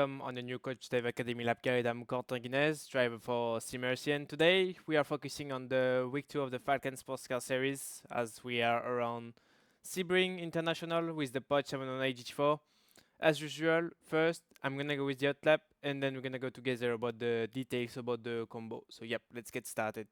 welcome on the new Coach Dave Academy Lab Guide. I'm Corentin Guinez, driver for Sebring, and today we are focusing on the week 2 of the Falcon Sports Car Series as we are around Sebring International with the Porsche 708 GT4. As usual, first I'm gonna go with the hot lap and then we're gonna go together about the details about the combo. So yep, let's get started.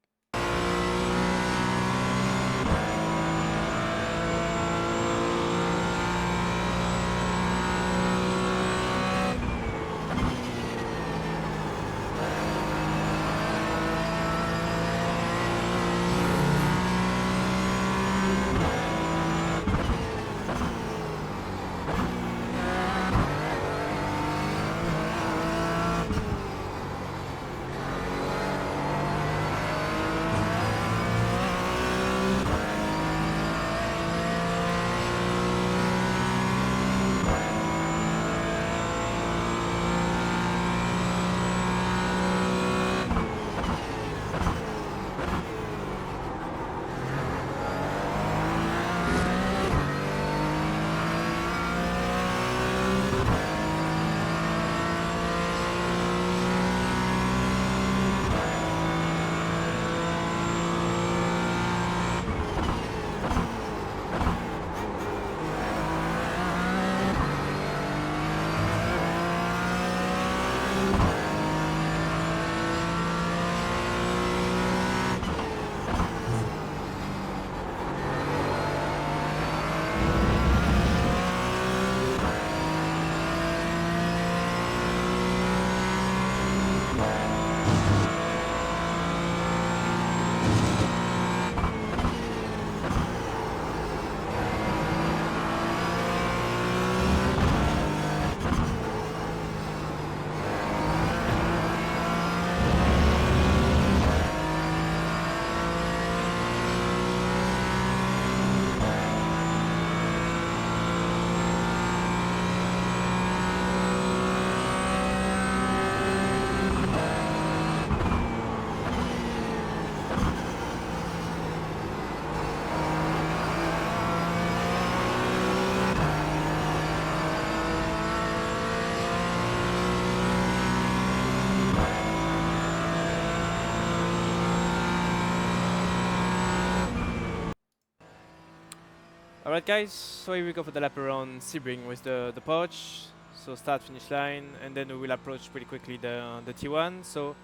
Alright guys, so here we go for the lap around Sebring with the Porsche. So start finish line and then we will approach pretty quickly the T1. So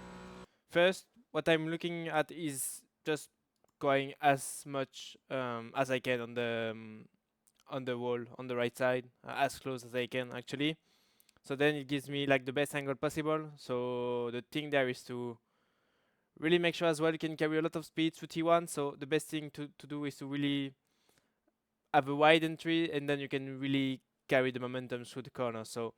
first what I'm looking at is just going as much as I can on the wall on the right side, as close as I can actually. So then it gives me like the best angle possible. So the thing there is to really make sure as well you can carry a lot of speed through T1. So the best thing to do is to really have a wide entry and then you can really carry the momentum through the corner. So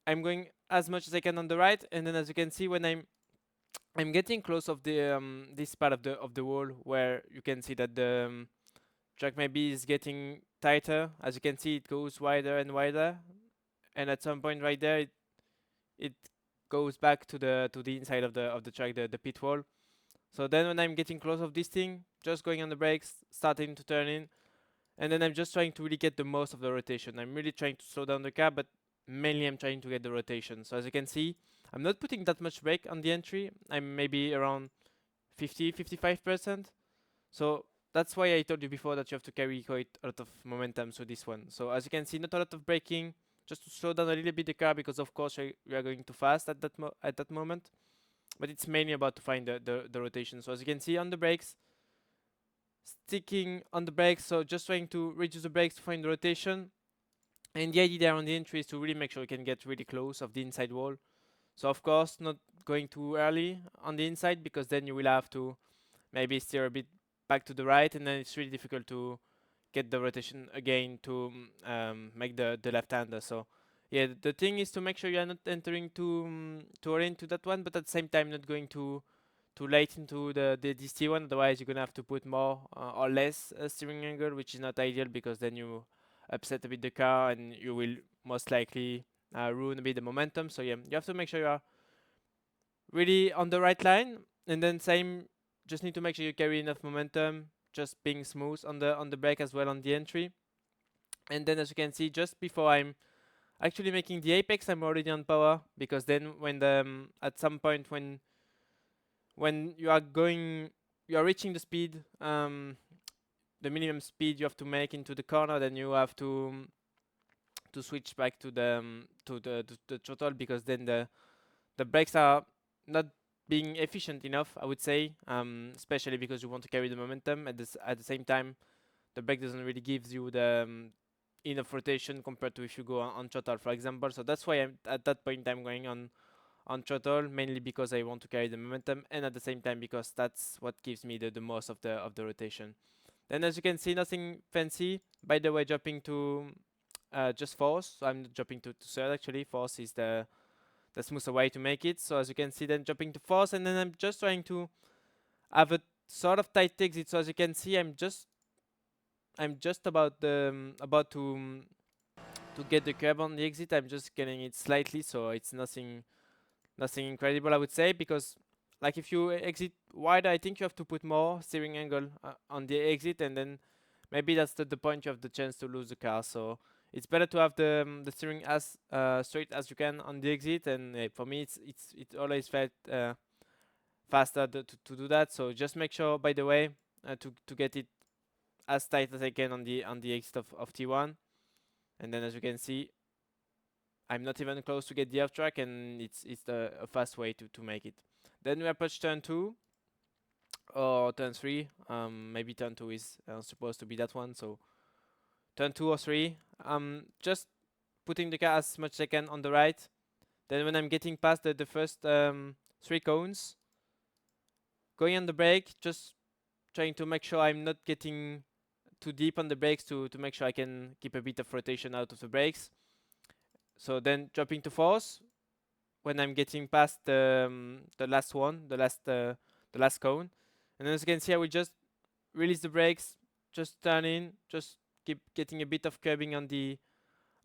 I'm going as much as I can on the right, and then as you can see when I'm getting close of the this part of the wall where you can see that the track maybe is getting tighter. As you can see, it goes wider and wider, and at some point right there it goes back to the inside of the track, the pit wall. So then when I'm getting close of this thing, just going on the brakes, starting to turn in, and then I'm just trying to really get the most of the rotation. I'm really trying to slow down the car, but mainly I'm trying to get the rotation. So as you can see, I'm not putting that much brake on the entry. I'm maybe around 50-55%. So that's why I told you before that you have to carry quite a lot of momentum through this one. So as you can see, not a lot of braking, just to slow down a little bit the car, because of course we are going too fast at that moment. But it's mainly about to find the rotation. So as you can see on the brakes, sticking on the brakes, so just trying to reduce the brakes to find the rotation. And the idea there on the entry is to really make sure you can get really close of the inside wall. So of course not going too early on the inside, because then you will have to maybe steer a bit back to the right, and then it's really difficult to get the rotation again to make the left-hander. So yeah, the thing is to make sure you are not entering too early into that one, but at the same time not going too late into this T1. Otherwise you're gonna have to put more or less steering angle, which is not ideal, because then you upset a bit the car and you will most likely ruin a bit the momentum. So yeah, you have to make sure you are really on the right line, and then same, just need to make sure you carry enough momentum, just being smooth on the brake as well on the entry. And then as you can see, just before I'm actually making the apex, I'm already on power, because then when the at some point when you are going, you are reaching the speed, the minimum speed you have to make into the corner, then you have to switch back to the throttle, because then the brakes are not being efficient enough, I would say, especially because you want to carry the momentum. At the same time, the brake doesn't really give you the enough rotation compared to if you go on throttle, for example. So that's why I'm at that point I'm going on throttle, mainly because I want to carry the momentum, and at the same time because that's what gives me the most of the rotation. Then, as you can see, nothing fancy. By the way, jumping to just force. So I'm jumping to third actually. Force is the smoother way to make it. So as you can see, then jumping to force, and then I'm just trying to have a sort of tight exit. So as you can see, I'm just about to get the curb on the exit. I'm just getting it slightly, so it's nothing incredible, I would say, because like if you exit wider, I think you have to put more steering angle on the exit, and then maybe that's the point you have the chance to lose the car. So it's better to have the steering as straight as you can on the exit, and for me it always felt faster to do that. So just make sure, by the way, to get it as tight as I can on the exit of T1, and then as you can see, I'm not even close to get the off track, and it's a fast way to make it. Then we approach turn 2 or turn 3. Maybe turn 2 is supposed to be that one. So turn 2 or 3. Just putting the car as much as I can on the right. Then when I'm getting past the first 3 cones, going on the brake, just trying to make sure I'm not getting too deep on the brakes to make sure I can keep a bit of rotation out of the brakes. So then dropping to force when I'm getting past the last one, the last cone. And as you can see, I will just release the brakes, just turn in, just keep getting a bit of curbing on the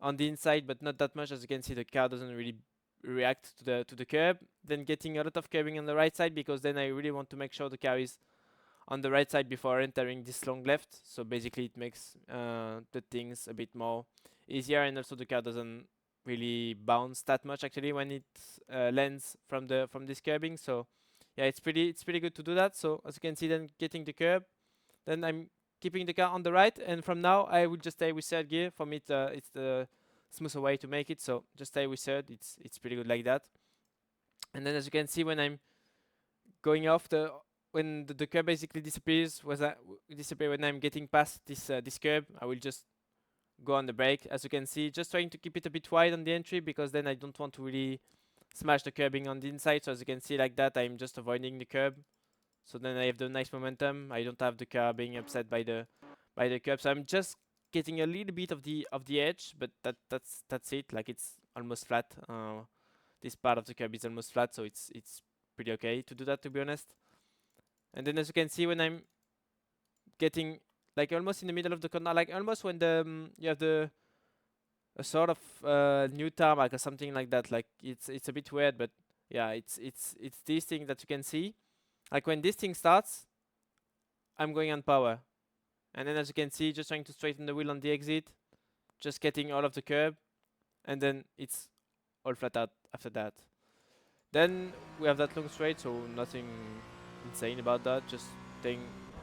inside, but not that much. As you can see, the car doesn't really react to the curb. Then getting a lot of curbing on the right side, because then I really want to make sure the car is on the right side before entering this long left. So basically it makes the things a bit more easier, and also the car doesn't really bounce that much actually when it lands from this curbing. So yeah, it's pretty good to do that. So as you can see, then getting the curb, then I'm keeping the car on the right, and from now I will just stay with third gear. For me it's the smoother way to make it, so just stay with third. It's pretty good like that. And then as you can see, when I'm going off when the curb basically disappears, disappear when I'm getting past this curb, I will just go on the brake. As you can see, just trying to keep it a bit wide on the entry, because then I don't want to really smash the curbing on the inside. So as you can see, like that, I'm just avoiding the curb. So then I have the nice momentum. I don't have the car being upset by the curb. So I'm just getting a little bit of the edge, but that's it. Like it's almost flat. This part of the curb is almost flat, so it's pretty okay to do that, to be honest. And then as you can see, when I'm getting like almost in the middle of the corner, like almost when you have a sort of new tarmac or something like that. Like it's a bit weird, but yeah, it's this thing that you can see. Like when this thing starts, I'm going on power, and then as you can see, just trying to straighten the wheel on the exit, just getting all of the curb, and then it's all flat out after that. Then we have that long straight, so nothing insane about that. Just staying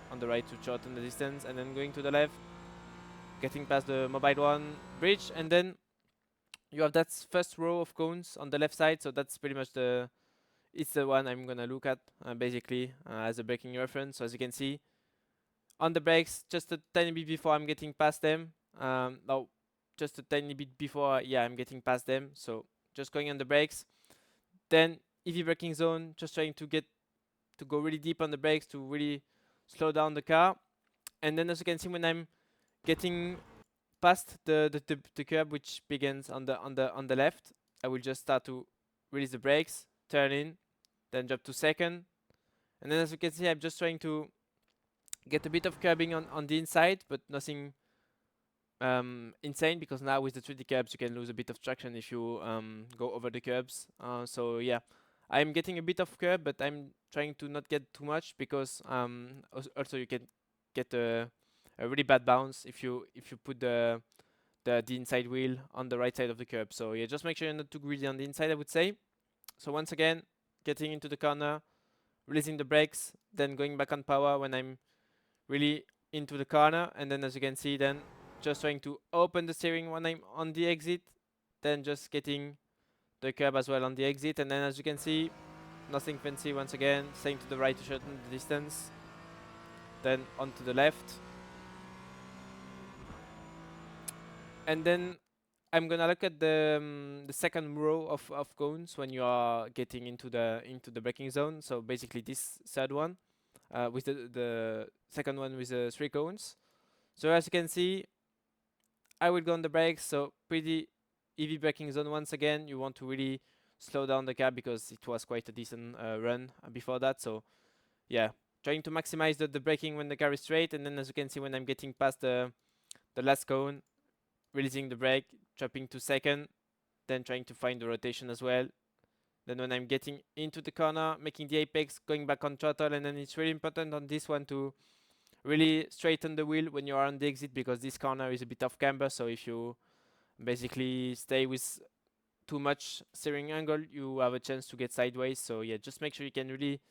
on the right to shorten the distance, and then going to the left, getting past the mobile one bridge, and then you have that first row of cones on the left side. So that's pretty much it's the one I'm gonna look at basically as a braking reference. So as you can see, on the brakes, just a tiny bit before I'm getting past them. No, just a tiny bit before, yeah, I'm getting past them. So just going on the brakes. Then EV braking zone, just trying to go really deep on the brakes to really slow down the car. And then as you can see, when I'm getting past the curb, which begins on the left, I will just start to release the brakes, turn in, then drop to second. And then as you can see, I'm just trying to get a bit of curbing on the inside, but nothing insane, because now with the 3D curbs you can lose a bit of traction if you go over the curbs. So yeah, I'm getting a bit of curb, but I'm trying to not get too much, because also you can get a really bad bounce if you put the the inside wheel on the right side of the curb. So yeah, just make sure you're not too greedy on the inside, I would say. So once again, getting into the corner, releasing the brakes, then going back on power when I'm really into the corner, and then as you can see, then just trying to open the steering when I'm on the exit, then just getting the curb as well on the exit, and then as you can see, nothing fancy once again, staying to the right to shorten the distance, then onto the left, and then I'm gonna look at the second row of cones when you are getting into the braking zone. So basically this third one, with the second one with the 3 cones. So as you can see, I will go on the brakes. So pretty heavy braking zone once again. You want to really slow down the car because it was quite a decent run before that. So yeah, trying to maximize the braking when the car is straight, and then as you can see when I'm getting past the last cone, releasing the brake, dropping to second, then trying to find the rotation as well. Then when I'm getting into the corner, making the apex, going back on throttle, and then it's really important on this one to really straighten the wheel when you are on the exit because this corner is a bit off camber. So if you basically stay with too much steering angle, you have a chance to get sideways. So yeah, just make sure you can really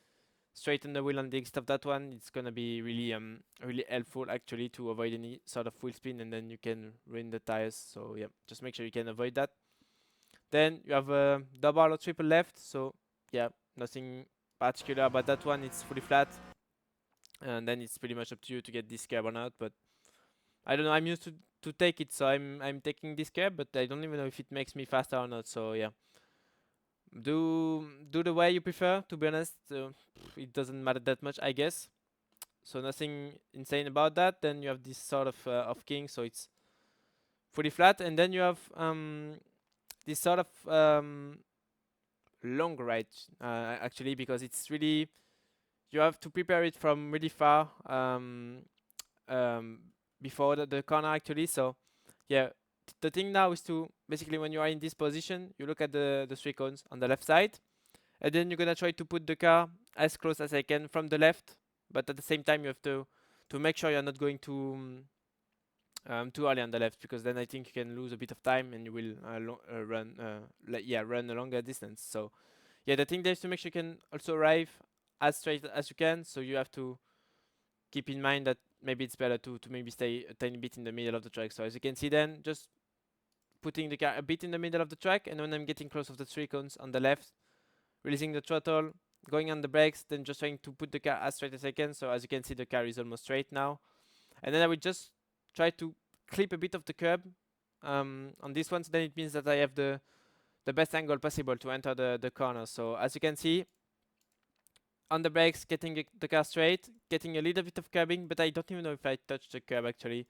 straighten the wheel on the exit of that one. It's gonna be really helpful actually to avoid any sort of wheel spin, and then you can ruin the tires. So yeah, just make sure you can avoid that. Then you have a double or triple left. So yeah, nothing particular about that one. It's fully flat, and then it's pretty much up to you to get this curb or not. But I don't know. I'm used to take it, so I'm taking this curb, but I don't even know if it makes me faster or not. So yeah, do the way you prefer. To be honest, it doesn't matter that much, I guess. So nothing insane about that. Then you have this sort of king, so it's fully flat, and then you have this sort of long ride actually, because it's really, you have to prepare it from really far um, before the corner actually. So yeah, the thing now is to basically when you are in this position, you look at the 3 cones on the left side, and then you're gonna try to put the car as close as I can from the left, but at the same time you have to make sure you're not going too early on the left, because then I think you can lose a bit of time and you will run a longer distance. So yeah, the thing there is to make sure you can also arrive as straight as you can. So you have to keep in mind that maybe it's better to maybe stay a tiny bit in the middle of the track. So as you can see, then just putting the car a bit in the middle of the track, and when I'm getting close of the 3 cones on the left, releasing the throttle, going on the brakes, then just trying to put the car as straight as I can. So as you can see, the car is almost straight now, and then I will just try to clip a bit of the curb on this one. So then it means that I have the best angle possible to enter the corner. So as you can see, on the brakes, getting the car straight, getting a little bit of curbing, but I don't even know if I touched the curb actually.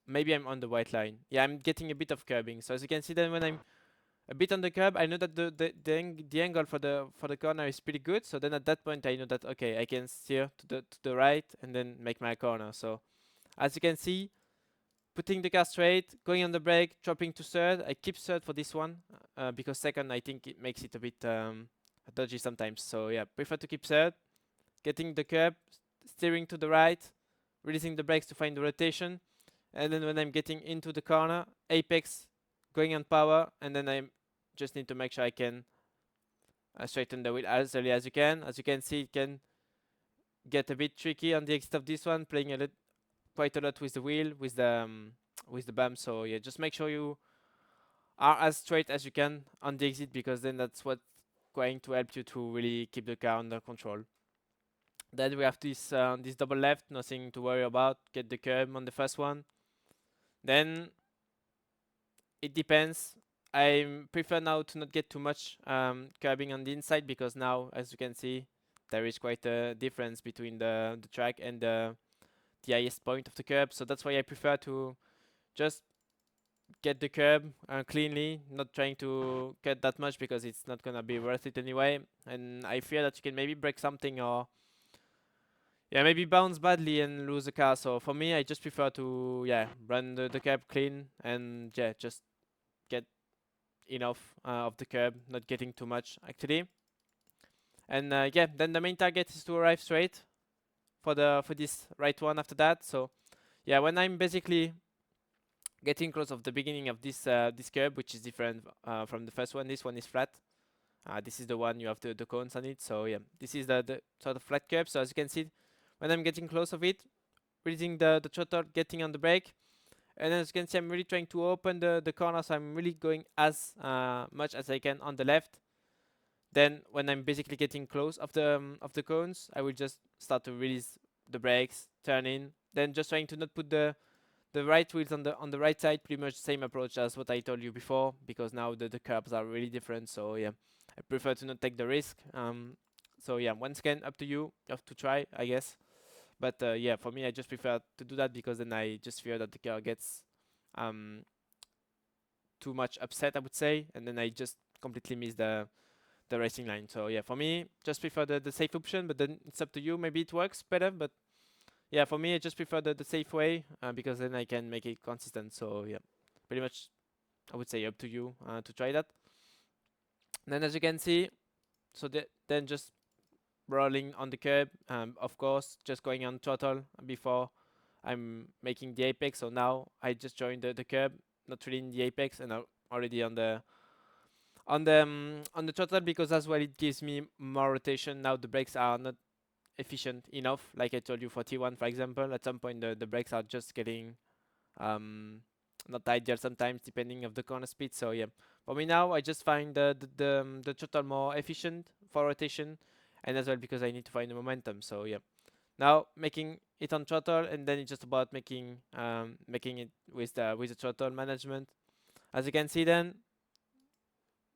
Maybe I'm on the white line. Yeah, I'm getting a bit of curbing. So as you can see, then when I'm a bit on the curb, I know that the angle for the corner is pretty good. So then at that point, I know that okay, I can steer to the right and then make my corner. So as you can see, putting the car straight, going on the brake, dropping to third. I keep third for this one because second, I think it makes it a bit dodgy sometimes. So yeah, prefer to keep third, getting the curb, steering to the right, releasing the brakes to find the rotation, and then when I'm getting into the corner, apex, going on power, and then I just need to make sure I can straighten the wheel as early as you can. As you can see, it can get a bit tricky on the exit of this one, playing quite a lot with the wheel, with the bump. So yeah, just make sure you are as straight as you can on the exit, because then that's what's going to help you to really keep the car under control. Then we have this double left, nothing to worry about. Get the curb on the first one. Then it depends. I prefer now to not get too much curbing on the inside, because now, as you can see, there is quite a difference between the track and the highest point of the curb. So that's why I prefer to just get the curb cleanly, not trying to cut that much, because it's not gonna be worth it anyway. And I fear that you can maybe break something, or yeah, maybe bounce badly and lose the car. So for me, I just prefer to run the curb clean, and just get enough of the curb, not getting too much actually. And then the main target is to arrive straight for this right one after that. So yeah, when I'm basically getting close of the beginning of this this curb, which is different from the first one. This one is flat. This is the one you have the cones on it. So yeah, this is the sort of flat curb. So as you can see, when I'm getting close of it, reading the throttle, getting on the brake, and as you can see, I'm really trying to open the corner. So I'm really going as much as I can on the left. Then when I'm basically getting close of the cones, I will just start to release the brakes, turn in, then just trying to not put the right wheels on the right side. Pretty much same approach as what I told you before, because now the curbs are really different. So yeah, I prefer to not take the risk. So yeah, once again, up to you. You have to try, I guess. But yeah, for me, I just prefer to do that because then I just fear that the car gets um, too much upset, I would say, and then I just completely miss the racing line. So yeah, for me, just prefer the safe option, but then it's up to you. Maybe it works better, but yeah, for me, I just prefer the safe way because then I can make it consistent. So yeah, pretty much, I would say up to you to try that. Then as you can see, so then just rolling on the curb, of course, just going on throttle before I'm making the apex. So now I just joined the curb, not really in the apex, and I'm already on the throttle because as well it gives me more rotation. Now the brakes are not efficient enough, like I told you for T1 for example. At some point the brakes are just getting um, not ideal sometimes depending of the corner speed. So yeah, for me now I just find the throttle more efficient for rotation, and as well because I need to find the momentum. So yeah, now making it on throttle, and then it's just about making it with the throttle management. As you can see, then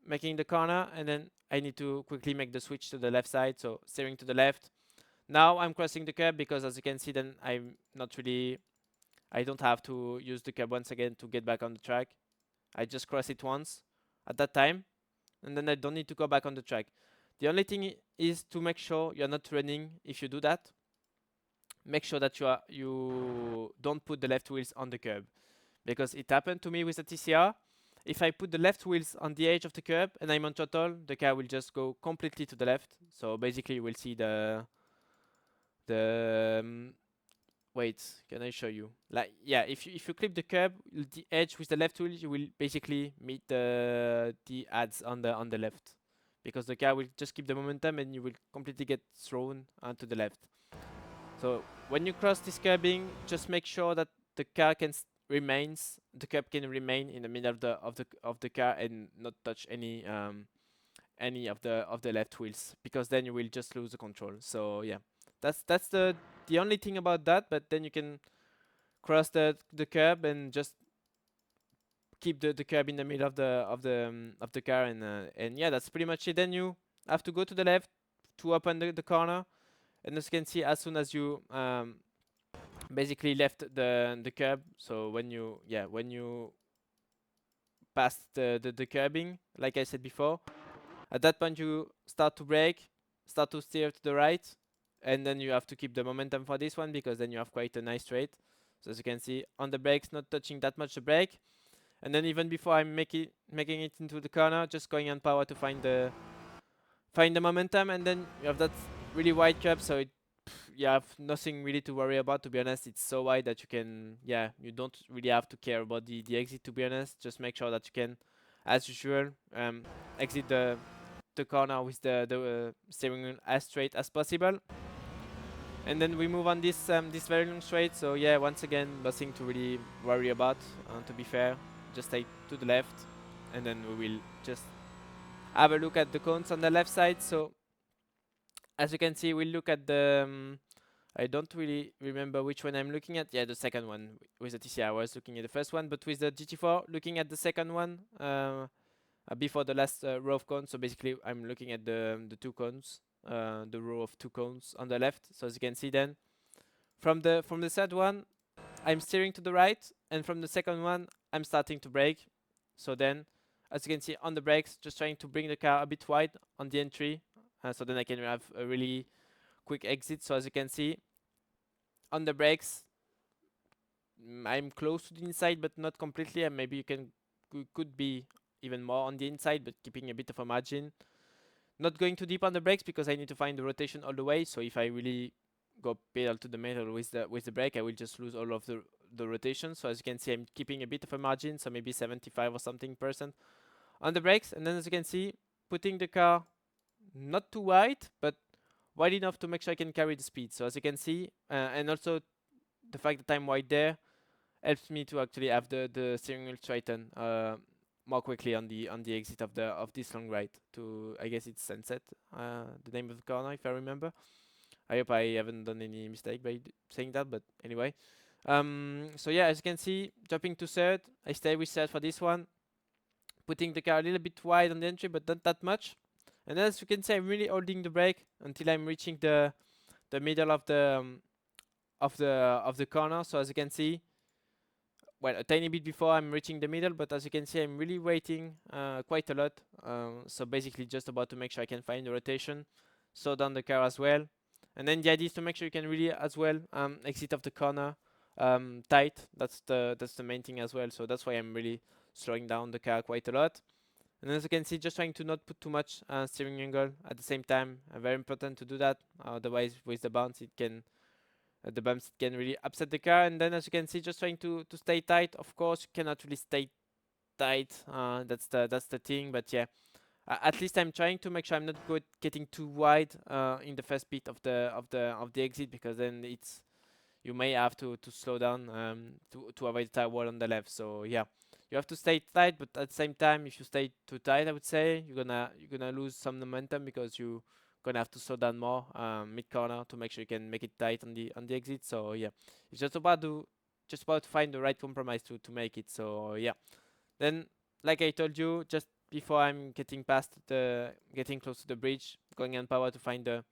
making the corner, and then I need to quickly make the switch to the left side, so steering to the left. Now I'm crossing the curb because as you can see, then I don't have to use the curb once again to get back on the track. I just cross it once at that time, and then I don't need to go back on the track. The only thing is to make sure you're not running. If you do that, make sure that you don't put the left wheels on the curb, because it happened to me with the TCR. If I put the left wheels on the edge of the curb and I'm on throttle, the car will just go completely to the left. So basically you will see the wait, can I show you? Like yeah, if you clip the curb, the edge with the left wheel, you will basically meet the ads on the left, because the car will just keep the momentum and you will completely get thrown to the left. So when you cross this curbing, just make sure that the car the curb can remain in the middle of the car and not touch any of the left wheels, because then you will just lose the control. So yeah, that's the only thing about that. But then you can cross the curb and just keep the curb in the middle of the car, and yeah, that's pretty much it. Then you have to go to the left to open the corner, and as you can see, as soon as you basically left the curb, so when you pass the curbing, like I said before, at that point you start to brake, start to steer to the right, and then you have to keep the momentum for this one, because then you have quite a nice straight. So as you can see, on the brakes, not touching that much the brake, and then even before I'm making it into the corner, just going on power to find the momentum, and then you have that really wide curb, so you have nothing really to worry about, to be honest. It's so wide that you don't really have to care about the exit, to be honest. Just make sure that you can, as usual, exit the corner with the steering wheel as straight as possible. And then we move on this very long straight. So yeah, once again, nothing to really worry about, to be fair. Just take to the left, and then we will just have a look at the cones on the left side. So as you can see, we'll look at I don't really remember which one I'm looking at. Yeah, the second one with the TCR. I was looking at the first one, but with the GT4, looking at the second one before the last row of cones. So basically, I'm looking at the two cones, the row of two cones on the left. So as you can see, then from the third one, I'm steering to the right, and from the second one, I'm starting to brake. So then, as you can see on the brakes, just trying to bring the car a bit wide on the entry, so then I can have a really quick exit. So as you can see on the brakes, I'm close to the inside, but not completely, and maybe could be even more on the inside, but keeping a bit of a margin. Not going too deep on the brakes because I need to find the rotation all the way. So if I really go pedal to the metal with the brake, I will just lose all of the rotation. So as you can see, I'm keeping a bit of a margin, so maybe 75 or something percent on the brakes. And then as you can see, putting the car not too wide, but wide enough to make sure I can carry the speed. So as you can see, and also the fact that I'm wide there helps me to actually have the steering wheel straighten more quickly on the exit of this long right to, I guess it's Sunset, the name of the corner if I remember. I hope I haven't done any mistake by saying that, but anyway. So yeah, as you can see, jumping to third, I stay with third for this one, putting the car a little bit wide on the entry, but not that much. And as you can see, I'm really holding the brake until I'm reaching the middle of the corner. So as you can see, well, a tiny bit before I'm reaching the middle, but as you can see, I'm really waiting quite a lot. So basically just about to make sure I can find the rotation, slow down the car as well. And then the idea is to make sure you can really as well exit off the corner tight. That's the main thing as well. So that's why I'm really slowing down the car quite a lot. And as you can see, just trying to not put too much steering angle at the same time. Very important to do that. Otherwise, with the bounce, it can the bumps can really upset the car. And then as you can see, just trying to stay tight. Of course, you cannot really stay tight. That's the thing. But yeah, at least I'm trying to make sure I'm not getting too wide in the first bit of the exit, because then you may have to slow down to avoid the tire wall on the left. So yeah, you have to stay tight, but at the same time, if you stay too tight, I would say you're gonna lose some momentum, because you gonna have to slow down more mid corner to make sure you can make it tight on the exit. So yeah, it's just about to find the right compromise to make it. So yeah, then like I told you, just before I'm getting getting close to the bridge, going on power to find the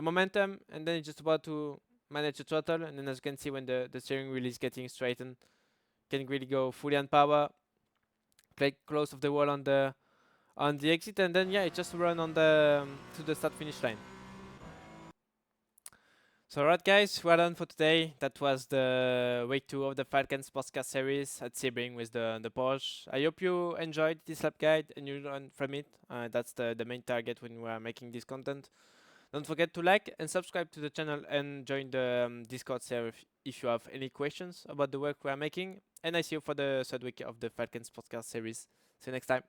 momentum, and then it's just about to manage the throttle. And then as you can see, when the steering wheel is getting straightened, can really go fully on power, play close of the wall on the exit, and then yeah, it just run on the to the start finish line. So alright guys, well done for today. That was the week 2 of the Falcon Sports Car Series at Sebring with the Porsche. I hope you enjoyed this lap guide and you learned from it. That's the main target when we are making this content. Don't forget to like and subscribe to the channel and join the Discord server if you have any questions about the work we are making. And I see you for the third week of the Falcon Sports Car Series. See you next time.